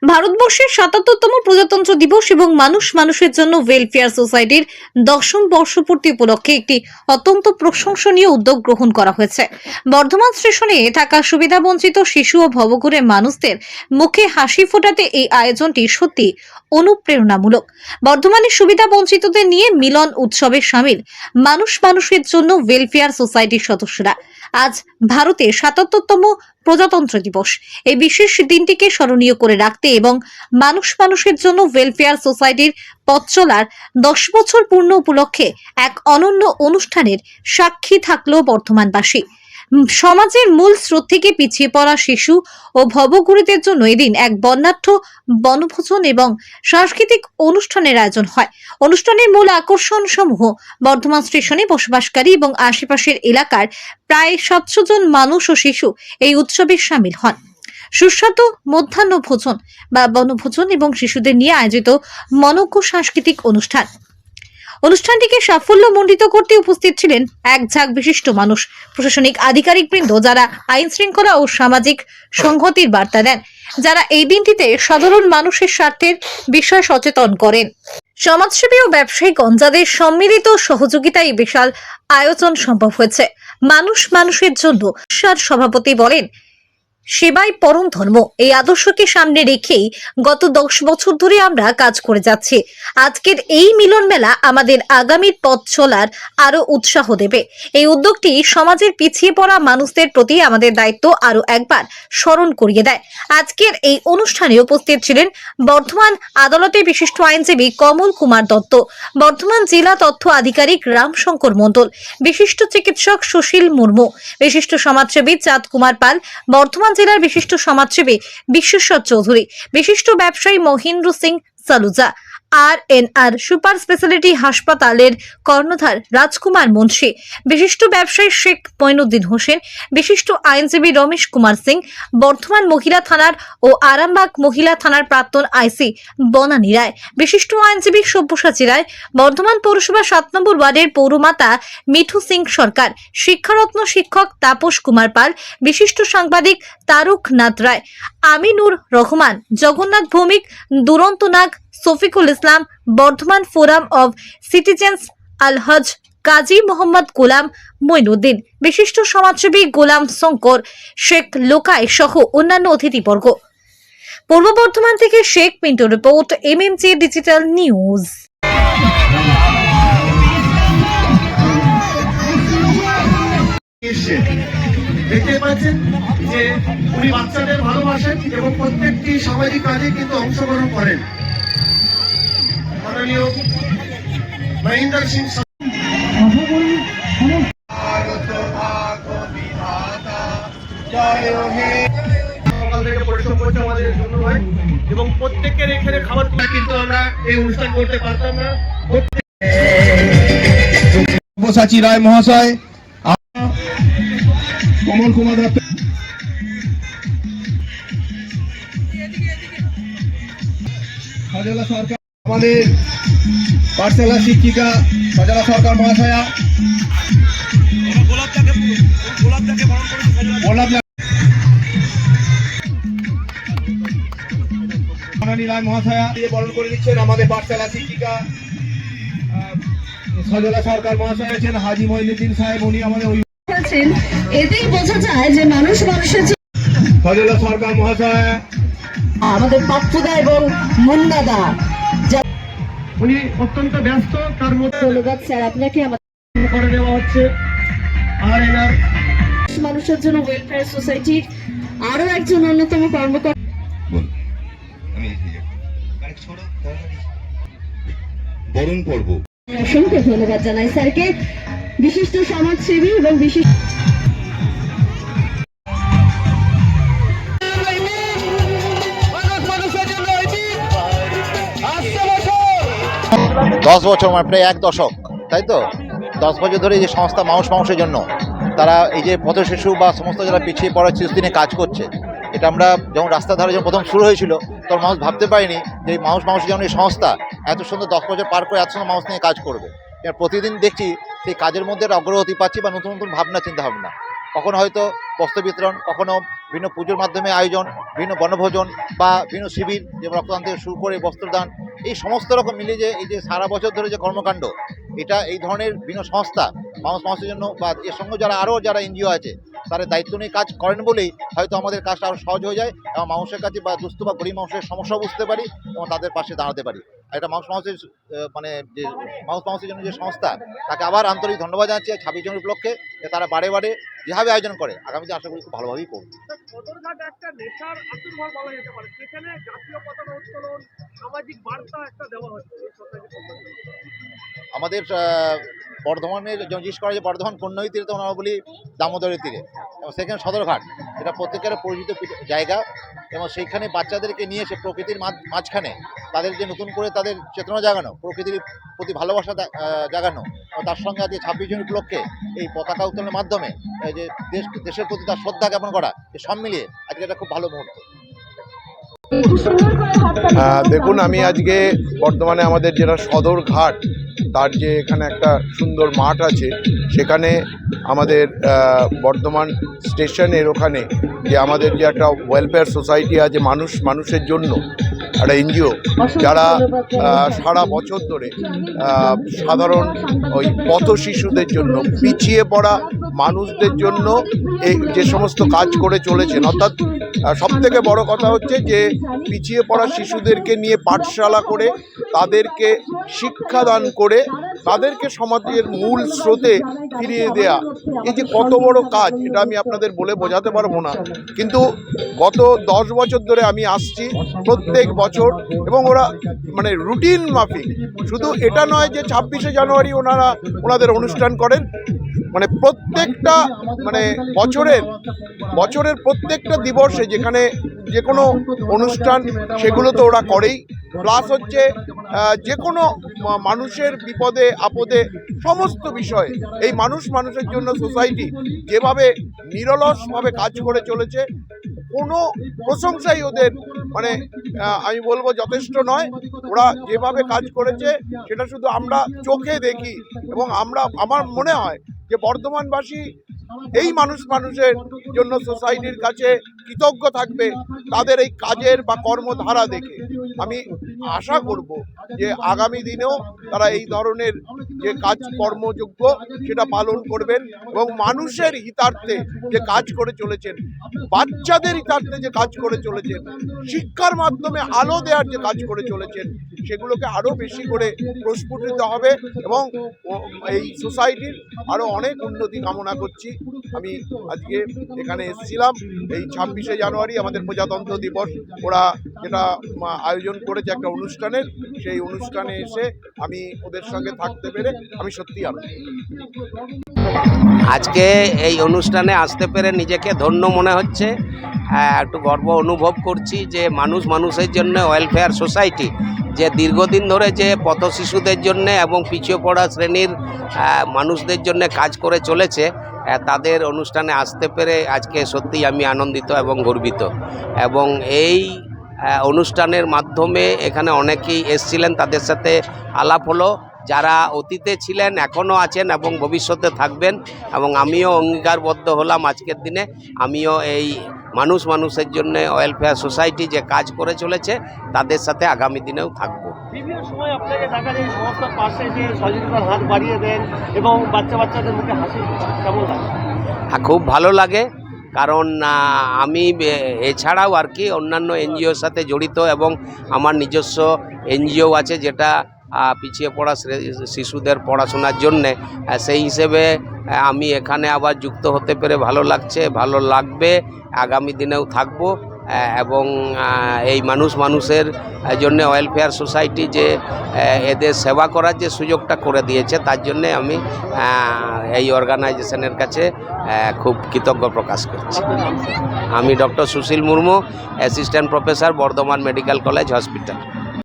ভারতবর্ষের ৭৭তম প্রজাতন্ত্র দিবস এবং মানুষের জন্য ওয়েলফেয়ার সোসাইটির ১০ম বর্ষপূর্তি উপলক্ষে একটি অত্যন্ত প্রশংসনীয় উদ্যোগ গ্রহণ করা হয়েছে। বর্ধমান স্টেশনে থাকা সুবিধাবঞ্চিত শিশু ও ভবঘুরে মানুষদের মুখে হাসি ফোটাতে এই আয়োজনটি সত্যি অনুপ্রেরণামূলক। বর্ধমানের সুবিধাবঞ্চিতদের নিয়ে মিলন উৎসবে শামিল মানুষের জন্য ওয়েলফেয়ার সোসাইটির সদস্যরা। আজ ভারতের ৭৭তম প্রজাতন্ত্র দিবস, এই বিশেষ দিনটিকে স্মরণীয় করে রাখতে এবং মানুষের জন্য ওয়েলফেয়ার সোসাইটির পথ চলার ১০ বছর পূর্ণ উপলক্ষে এক অনন্য অনুষ্ঠানের সাক্ষী থাকলো বর্ধমানবাসী। সমাজের মূল স্রোত থেকে পিছিয়ে পড়া শিশু ও ভবঘুরেদের জন্য এদিন এক বর্ণাঢ্য বনভোজন এবং সাংস্কৃতিক অনুষ্ঠানের আয়োজন হয়। অনুষ্ঠানের মূল আকর্ষণ সমূহ বর্ধমান স্টেশনে বসবাসকারী এবং আশেপাশের এলাকার প্রায় ৭০০ জন মানুষ ও শিশু এই উৎসবে শামিল হন। সুস্বাদু মধ্যাহ্ন ভোজন বা বনভোজন এবং শিশুদের নিয়ে আয়োজিত মনোজ্ঞ সাংস্কৃতিক অনুষ্ঠানটিকে সাফল্যমণ্ডিত করতে উপস্থিত ছিলেন এক ঝাঁক বিশিষ্ট মানুষ, প্রশাসনিক আধিকারিকবৃন্দ, যারা আইন শৃঙ্খলা ও সামাজিক সংহতির বার্তা দেন, যারা এই দিনটিতে সাধারণ মানুষের স্বার্থের বিষয়ে সচেতন করেন। সমাজসেবী ও ব্যবসায়ীগণ, যাদের সম্মিলিত সহযোগিতায় বিশাল আয়োজন সম্ভব হয়েছে। মানুষের জন্য সভাপতি বলেন, সেবাই পরম ধর্ম। এই আদর্শকে সামনে রেখেই গত ১০ বছর ধরে আমরা কাজ করে যাচ্ছি। আজকের এই মিলন মেলা আমাদের আগামীর পথ চলার আরো উৎসাহ দেবে। এই উদ্যোগটি সমাজের পিছিয়ে পড়া মানুষদের প্রতি আমাদের দায়িত্ব আরো একবার স্মরণ করিয়ে দেয়। আজকের এই অনুষ্ঠানে উপস্থিত ছিলেন বর্ধমান আদালতের বিশিষ্ট আইনজীবী কমল কুমার দত্ত, বর্ধমান জেলা তথ্য আধিকারিক রামশঙ্কর মণ্ডল, বিশিষ্ট চিকিৎসক সুশীল মুর্মু, বিশিষ্ট সমাজসেবী চাঁদ কুমার পাল, বর্ধমান জেলার বিশিষ্ট সমাজসেবী বিশ্বশ্বর চৌধুরী, বিশিষ্ট ব্যবসায়ী Mahendra Singh Saluja, RNR super speciality হাসপাতালের কর্ণধার রাজকুমার মুন্সি, বিশিষ্ট ব্যবসায়ী শেখ মঈনুদ্দিন হোসেন, বিশিষ্ট আইনজীবী রমেশ কুমার সিং, বর্ধমান মহিলা থানার ও আরামবাগ মহিলা থানার প্রাক্তন আইসি বনানী রায়, বিশিষ্ট আইনজীবী সব্যসাচী রায়, বর্ধমান পৌরসভা ৭ নম্বর ওয়ার্ডের পৌরমাতা মিঠু সিং সরকার, শিক্ষারত্ন শিক্ষক তাপস কুমার পাল, বিশিষ্ট সাংবাদিক তারকনাথ রায়, আমিনুর রহমান, জগন্নাথ ভৌমিক, দুরন্ত নাগ, Shafiqul Islam, Bardhaman forum of citizens আলহাজ কাজী মোহাম্মদ গোলাম মঈনুদ্দিন, বিশিষ্ট সমাজসেবী গোলাম শঙ্কর শেখ লোকাই সহ অন্যান্য অতিথিবর্গ। পূর্ব বর্ধমান থেকে Sheikh Pintu report, MMJ digital news. দেখতে পাচ্ছেন যে উনি বাচ্চাদের ভালোবাসেন এবং প্রত্যেকটি সামাজিক কাজে কিন্তু অংশগ্রহণ করেন। মাননীয় মহেন্দ্র সিং সকাল থেকে পরিশ্রম করছে আমাদের জন্য ভাই, এবং প্রত্যেকের এখানে খাবার কিন্তু আমরা এই অনুষ্ঠান করতে পারতাম না। সব্যসাচী রায় মহাশয়, কমল কুমার দত্ত, সজলা সরকার, আমাদের পাঠশালা শিক্ষিকা সজলা সরকার মহাশয়া, বনানী রায় মহাশয়া বরণ করে দিচ্ছেন। আমাদের পাঠশালা শিক্ষিকা সজলা সরকার মহাশয় আছেন, হাজি মঈনুদ্দিন সাহেব, উনি আমাদের এতেই বোঝা যায় যে মানুষের সজলা সরকার মহাশয়, আমাদের পাপ্পুদা এবং মুন্নাদা, উনি অত্যন্ত ব্যস্ত, তার মধ্যে ধন্যবাদ স্যার আপনাকে আমাদের করে দেওয়া হচ্ছে। RNR মানুষের জন্য ওয়েলফেয়ার সোসাইটির আরো একজন অন্যতম কর্মকর্তা। বরণ পর্ব অসংখ্য ধন্যবাদ জানাই স্যারকে, বিশিষ্ট সমাজসেবী এবং বিশিষ্ট 10 বছর মানে প্রায় 1 দশক, তাই তো 10 বছর ধরে এই যে সংস্থা মানুষের জন্য, তারা এই যে পথশিশু বা সমস্ত যারা পিছিয়ে পড়া শিশু নিয়ে কাজ করছে। এটা আমরা যখন রাস্তার ধারে যখন প্রথম শুরু হয়েছিল তখন মানুষ ভাবতে পারিনি যে এই মানুষের যেমন এই সংস্থা এত সুন্দর 10 বছর পার করে এত সুন্দর মানুষ নিয়ে কাজ করবে। প্রতিদিন দেখছি সেই কাজের মধ্যে অগ্রগতি পাচ্ছি বা নতুন নতুন ভাবনা চিন্তা ভাবনা। কখনো হয়তো বস্ত্র বিতরণ, কখনো বিভিন্ন পুজোর মাধ্যমে আয়োজন, বিভিন্ন বনভোজন বা বিভিন্ন শিবির, যে রক্তদান থেকে শুরু করে বস্ত্রদান, এই সমস্ত রকম মিলে যে এই যে সারা বছর ধরে যে কর্মকাণ্ড, এটা এই ধরনের বিভিন্ন সংস্থা মানুষের জন্য বা এর সঙ্গে যারা এনজিও আছে তারা দায়িত্ব নিয়ে কাজ করেন বলেই হয়তো আমাদের কাজটা আরও সহজ হয়ে যায় এবং মানুষের কাছে বা দুস্থ বা গরিব মানুষের সমস্যা বুঝতে পারি এবং তাদের পাশে দাঁড়াতে পারি। এটা মানুষের মানে যে মানুষের জন্য যে সংস্থা, তাকে আবার আন্তরিক ধন্যবাদ জানাচ্ছি 26 জনের উপলক্ষে, যে তারা বারে বারে যেভাবে আয়োজন করে আগামীতে আশা করি খুব ভালোভাবেই করবে। সদরঘাট একটা নেশার আতুর্ভাব বলা যেতে পারে, সেখানে জাতীয় পতাকা উত্তোলন, সামাজিক বার্তা একটা দেওয়া হচ্ছে এই সোসাইটির পক্ষ থেকে। আমাদের বর্ধমানের জিজ্ঞেস করা যে বর্ধমান কোন নদীর তীরে, তো আমরা বলি দামোদরের তীরে, এবং সেখানে সদরঘাট এটা প্রত্যেকের পরিচিত জায়গা, এবং সেইখানে বাচ্চাদেরকে নিয়ে এসে প্রকৃতির মাঝখানে তাদের যে নতুন করে তাদের চেতনা জাগানো, প্রকৃতির প্রতি ভালোবাসা জাগানো, ও তার সঙ্গে আজকে 26 জন উপলক্ষে এই পতাকা উত্তোলনের মাধ্যমে যে দেশের প্রতি তার শ্রদ্ধা জ্ঞাপন করা, সব মিলিয়ে আজকে এটা খুব ভালো মুহূর্ত। দেখুন, আমি আজকে বর্তমানে আমাদের যেটা সদরঘাট, তার যে এখানে একটা সুন্দর মাঠ আছে, সেখানে আমাদের বর্ধমান স্টেশনের ওখানে যে আমাদের যে একটা ওয়েলফেয়ার সোসাইটি আছে, মানুষের জন্য একটা এনজিও, যারা সারা বছর ধরে সাধারণ ওই পথ শিশুদের জন্য, পিছিয়ে পড়া মানুষদের জন্য এই যে সমস্ত কাজ করে চলেছেন, অর্থাৎ সবথেকে বড় কথা হচ্ছে যে পিছিয়ে পড়া শিশুদেরকে নিয়ে পাঠশালা করে তাদেরকে শিক্ষাদান করে তাদেরকে সমাজের মূল স্রোতে ফিরিয়ে দেয়া, এই যে কত বড় কাজ, এটা আমি আপনাদের বলে বোঝাতে পারবো না। কিন্তু গত 10 বছর ধরে আমি আসছি প্রত্যেক বছর, এবং ওরা মানে রুটিন মাফিক, শুধু এটা নয় যে 26শে জানুয়ারি ওনাদের অনুষ্ঠান করেন, মানে প্রত্যেকটা মানে বছরের প্রত্যেকটা দিবসে যেখানে যে কোনো অনুষ্ঠান, সেগুলো তো ওরা করেই। প্লাস হচ্ছে যে কোনো মানুষের বিপদে আপদে সমস্ত বিষয়ে এই মানুষের জন্য সোসাইটি যেভাবে নিরলসভাবে কাজ করে চলেছে, কোনো প্রশংসাই ওদের মানে আমি বলবো যথেষ্ট নয়। ওরা যেভাবে কাজ করেছে সেটা শুধু আমরা চোখে দেখি, এবং আমার মনে হয় যে বর্ধমানবাসী এই মানুষের জন্য সোসাইটির কাছে কৃতজ্ঞ থাকবে তাদের এই কাজের বা কর্মধারা দেখে। আমি আশা করব যে আগামী দিনেও তারা এই ধরনের যে কাজ কর্মযোগ্য সেটা পালন করবেন, এবং মানুষের হিতার্থে যে কাজ করে চলেছেন, বাচ্চাদের হিতার্থে যে কাজ করে চলেছেন, শিক্ষার মাধ্যমে আলো দেওয়ার যে কাজ করে চলেছেন, সেগুলোকে আরও বেশি করে প্রস্ফুটিত হবে, এবং এই সোসাইটির আরও অনেক উন্নতি কামনা করছি। আমি আজকে এখানে এসেছিলাম এই 26শে জানুয়ারি আমাদের প্রজাতন্ত্র দিবস, ওরা যেটা আয়োজন করেছে একটা অনুষ্ঠানের, সেই অনুষ্ঠানে এসে আমি ওদের সঙ্গে থাকতে পেরে আমি সত্যিই আনন্দিত। আজকে এই অনুষ্ঠানে আসতে পেরে নিজেকে ধন্য মনে হচ্ছে, একটু গর্ব অনুভব করছি যে মানুষের জন্য ওয়েলফেয়ার সোসাইটি যে দীর্ঘদিন ধরে যে পথ শিশুদের জন্য এবং পিছিয়ে পড়া শ্রেণীর মানুষদের জন্য কাজ করে চলেছে, তাদের অনুষ্ঠানে আসতে পেরে আজকে সত্যিই আমি আনন্দিত এবং গর্বিত। এবং এই অনুষ্ঠানের মাধ্যমে এখানে অনেকেই এসছিলেন, তাদের সাথে আলাপ হলো, যারা অতীতে ছিলেন এখনও আছেন এবং ভবিষ্যতে থাকবেন, এবং আমিও অঙ্গীকারবদ্ধ হলাম আজকের দিনে আমিও এই মানুষের জন্য ওয়েলফেয়ার সোসাইটি যে কাজ করে চলেছে তাদের সাথে আগামী দিনেও থাকবো। বিভিন্ন সময় আপনাকে দেখা যায় সংস্থার পাশে যে সহযোগিতার হাত বাড়িয়ে দেন এবং বাচ্চাদের মুখে হাসি, কেমন লাগে? খুব ভালো লাগে, কারণ আমি এছাড়াও আর কি অন্যান্য এনজিওর সাথে জড়িত, এবং আমার নিজস্ব এনজিও আছে যেটা পিছিয়ে পড়া শিশুদের পড়াশোনার জন্যে, সেই হিসেবে আমি এখানে আবার যুক্ত হতে পেরে ভালো লাগছে, ভালো লাগবে, আগামী দিনেও থাকবো। এবং এই মানুষের জন্য ওয়েলফেয়ার সোসাইটি যে এদের সেবা করার যে সুযোগটা করে দিয়েছে, তার জন্যে আমি এই অর্গানাইজেশনের কাছে খুব কৃতজ্ঞ প্রকাশ করছি। আমি doctor Sushil Murmu, assistant professor, Bardhaman medical college hospital.